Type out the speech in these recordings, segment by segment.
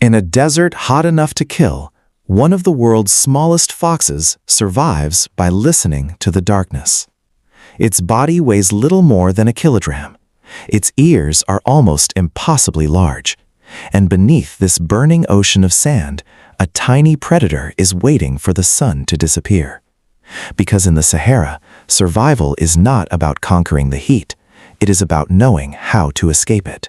In a desert hot enough to kill, one of the world's smallest foxes survives by listening to the darkness. Its body weighs little more than a kilogram. Its ears are almost impossibly large. And beneath this burning ocean of sand, a tiny predator is waiting for the sun to disappear. Because in the Sahara, survival is not about conquering the heat. It is about knowing how to escape it.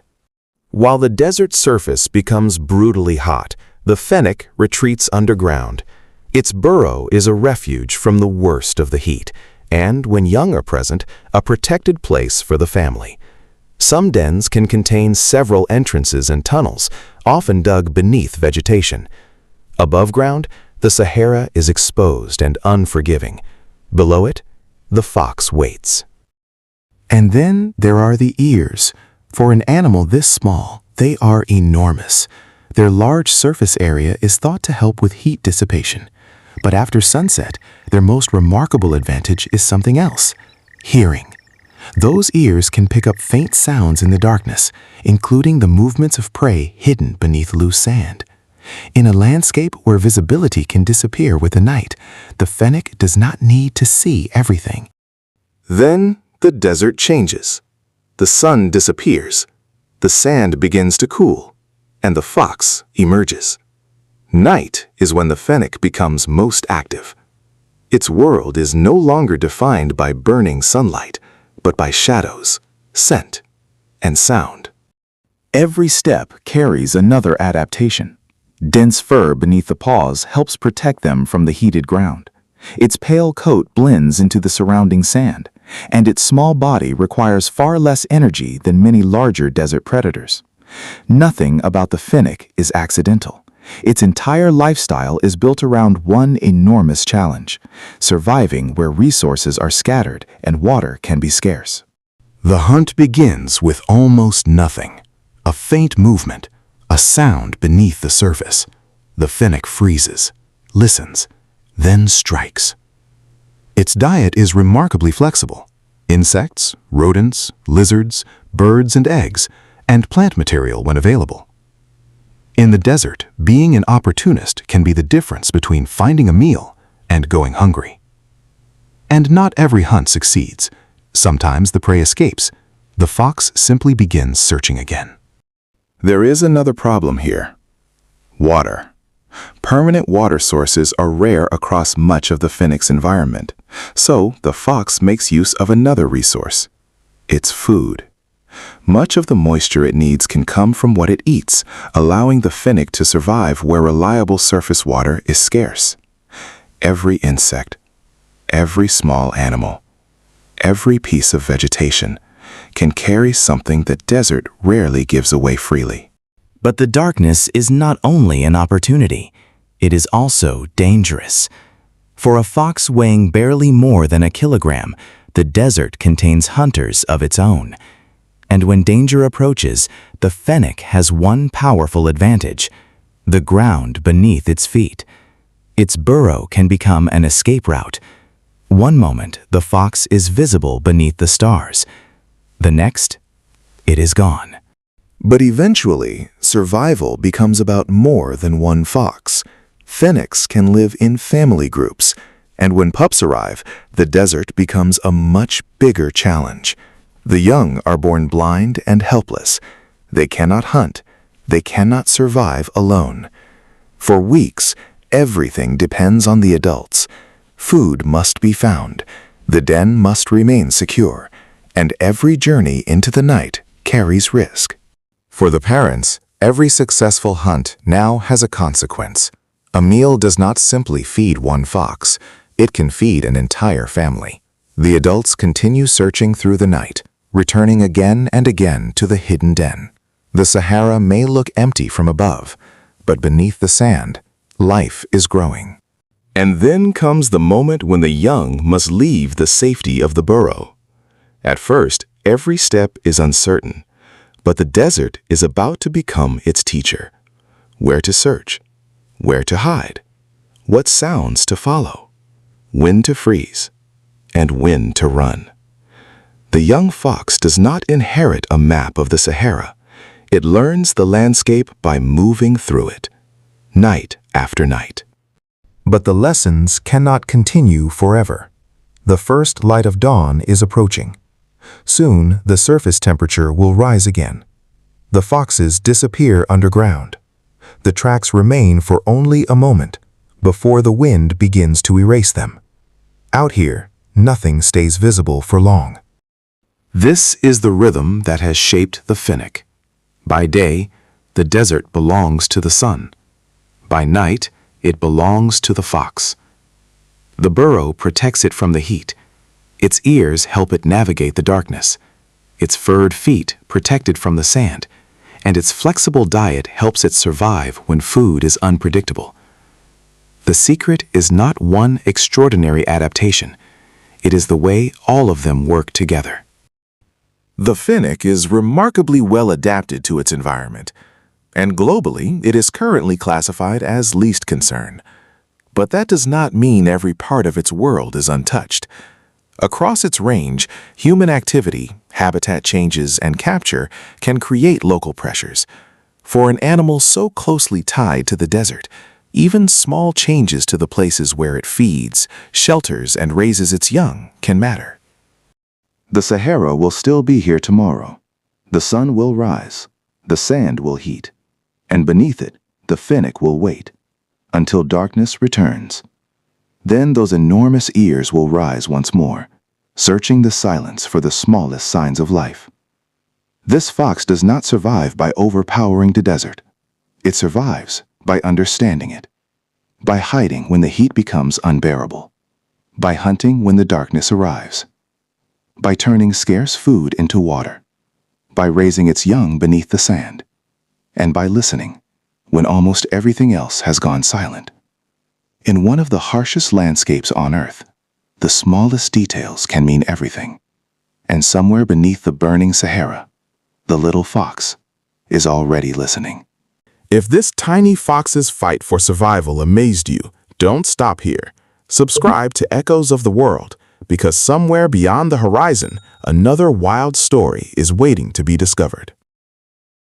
While the desert surface becomes brutally hot, the Fennec retreats underground. Its burrow is a refuge from the worst of the heat, and, when young are present, a protected place for the family. Some dens can contain several entrances and tunnels, often dug beneath vegetation. Above ground, the Sahara is exposed and unforgiving. Below it, the fox waits. And then there are the ears. For an animal this small, they are enormous. Their large surface area is thought to help with heat dissipation. But after sunset, their most remarkable advantage is something else: hearing. Those ears can pick up faint sounds in the darkness, including the movements of prey hidden beneath loose sand. In a landscape where visibility can disappear with the night, the Fennec does not need to see everything. Then the desert changes. The sun disappears. The sand begins to cool, and the fox emerges. Night is when the Fennec becomes most active. Its world is no longer defined by burning sunlight, but by shadows, scent, and sound. Every step carries another adaptation. Dense fur beneath the paws helps protect them from the heated ground. Its pale coat blends into the surrounding sand, and its small body requires far less energy than many larger desert predators. Nothing about the Fennec is accidental. Its entire lifestyle is built around one enormous challenge: surviving where resources are scattered and water can be scarce. The hunt begins with almost nothing. A faint movement, a sound beneath the surface. The Fennec freezes, listens, then strikes. Its diet is remarkably flexible: insects, rodents, lizards, birds and eggs, and plant material when available. In the desert, being an opportunist can be the difference between finding a meal and going hungry. And not every hunt succeeds. Sometimes the prey escapes. The fox simply begins searching again. There is another problem here: water. Permanent water sources are rare across much of the Fennec's environment, so the fox makes use of another resource: its food. Much of the moisture it needs can come from what it eats, allowing the Fennec to survive where reliable surface water is scarce. Every insect, every small animal, every piece of vegetation can carry something the desert rarely gives away freely. But the darkness is not only an opportunity, it is also dangerous. For a fox weighing barely more than a kilogram, the desert contains hunters of its own. And when danger approaches, the Fennec has one powerful advantage: the ground beneath its feet. Its burrow can become an escape route. One moment, the fox is visible beneath the stars. The next, it is gone. But eventually, survival becomes about more than one fox. Fennecs can live in family groups, and when pups arrive, the desert becomes a much bigger challenge. The young are born blind and helpless. They cannot hunt. They cannot survive alone. For weeks, everything depends on the adults. Food must be found. The den must remain secure. And every journey into the night carries risk. For the parents, every successful hunt now has a consequence. A meal does not simply feed one fox. It can feed an entire family. The adults continue searching through the night, returning again and again to the hidden den. The Sahara may look empty from above, but beneath the sand, life is growing. And then comes the moment when the young must leave the safety of the burrow. At first, every step is uncertain, but the desert is about to become its teacher. Where to search, where to hide, what sounds to follow, when to freeze, and when to run. The young fox does not inherit a map of the Sahara. It learns the landscape by moving through it, night after night. But the lessons cannot continue forever. The first light of dawn is approaching. Soon, the surface temperature will rise again. The foxes disappear underground. The tracks remain for only a moment before the wind begins to erase them. Out here, nothing stays visible for long. This is the rhythm that has shaped the Fennec. By day, the desert belongs to the sun. By night, it belongs to the fox. The burrow protects it from the heat. Its ears help it navigate the darkness. Its furred feet protect it from the sand, and its flexible diet helps it survive when food is unpredictable. The secret is not one extraordinary adaptation. It is the way all of them work together. The Fennec is remarkably well adapted to its environment, and globally it is currently classified as least concern. But that does not mean every part of its world is untouched. Across its range, human activity, habitat changes, and capture can create local pressures. For an animal so closely tied to the desert, even small changes to the places where it feeds, shelters, and raises its young can matter. The Sahara will still be here tomorrow. The sun will rise, the sand will heat, and beneath it, the Fennec will wait until darkness returns. Then those enormous ears will rise once more, searching the silence for the smallest signs of life. This fox does not survive by overpowering the desert. It survives by understanding it, by hiding when the heat becomes unbearable, by hunting when the darkness arrives, by turning scarce food into water, by raising its young beneath the sand, and by listening when almost everything else has gone silent. In one of the harshest landscapes on Earth, the smallest details can mean everything. And somewhere beneath the burning Sahara, the little fox is already listening. If this tiny fox's fight for survival amazed you, don't stop here. Subscribe to Echoes of the World, because somewhere beyond the horizon, another wild story is waiting to be discovered.